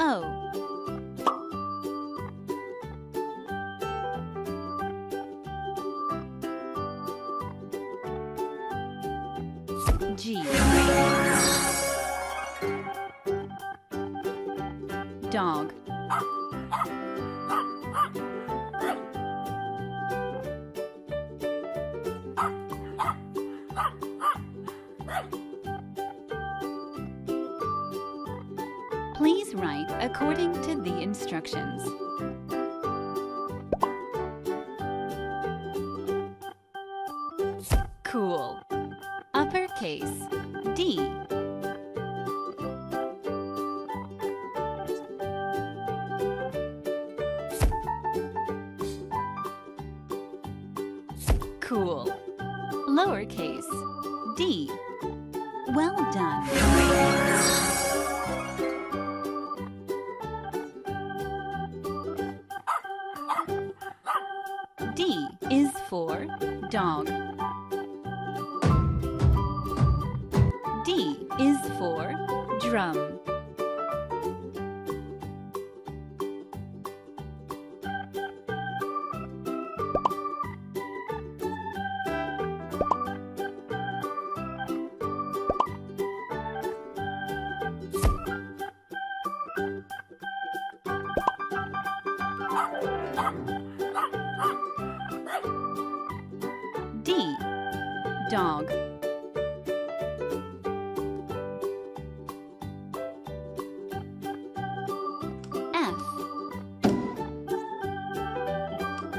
O. G. Dog. Please write according to the instructions. Cool. Uppercase D. Cool. Lowercase d. Well done. D is for dog. D is for drum. D. Dog. F.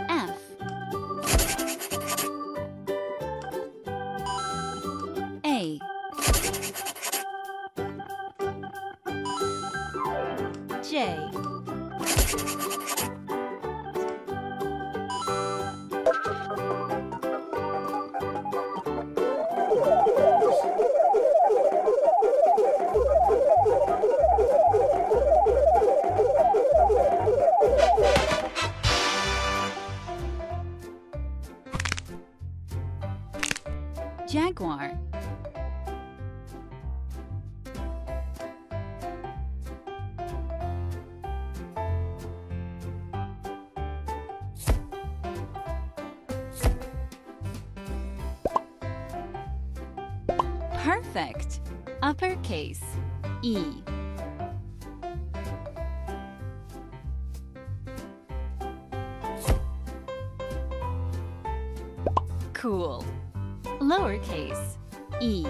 F. A. J. Jaguar. Perfect. Uppercase E. Cool. Lowercase e.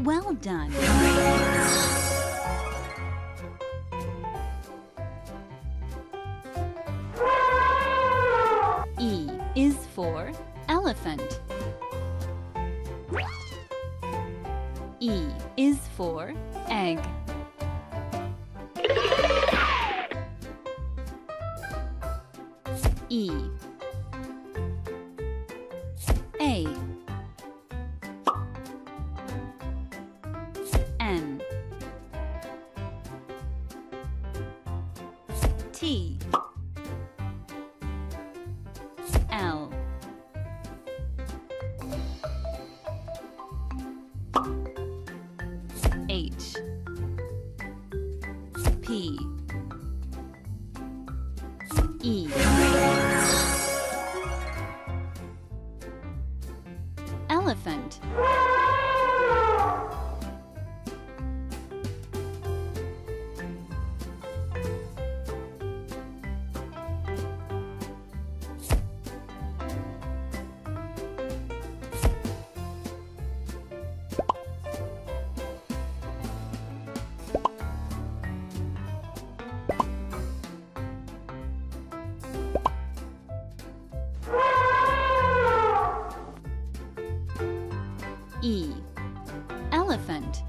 Well done. E is for elephant. E is for egg. E. A. N. T. L. H. P. E. Elephant. E. Elephant.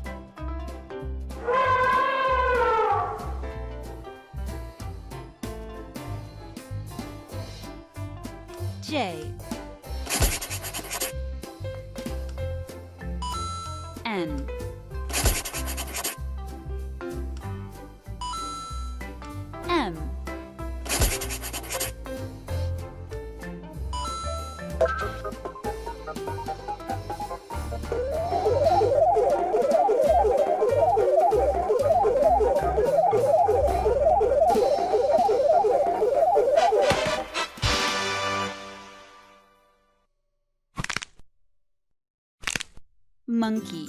J. N. M. monkey.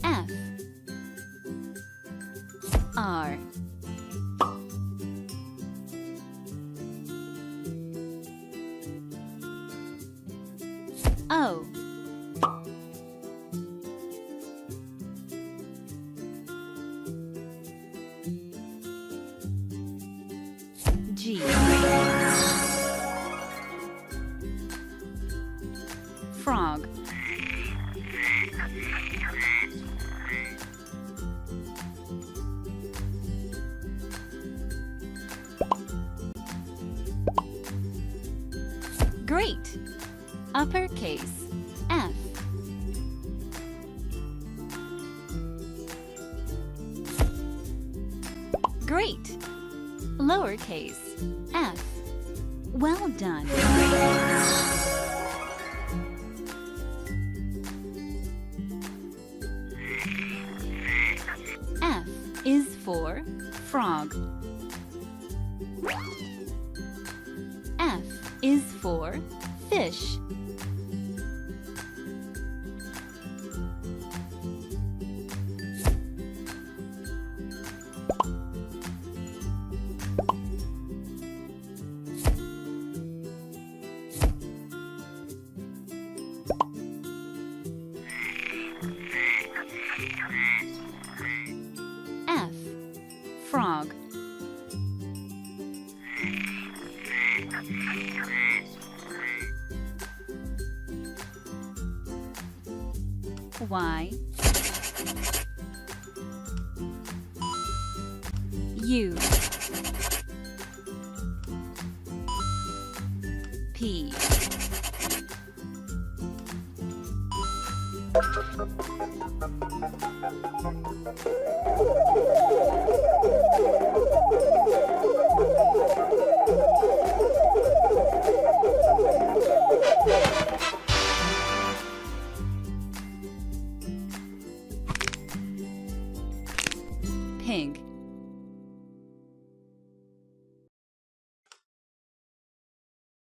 F R O G frog. Great! Uppercase F. Great! Lowercase f. Well done! F is for frog. F is for fish. F frog. Y U P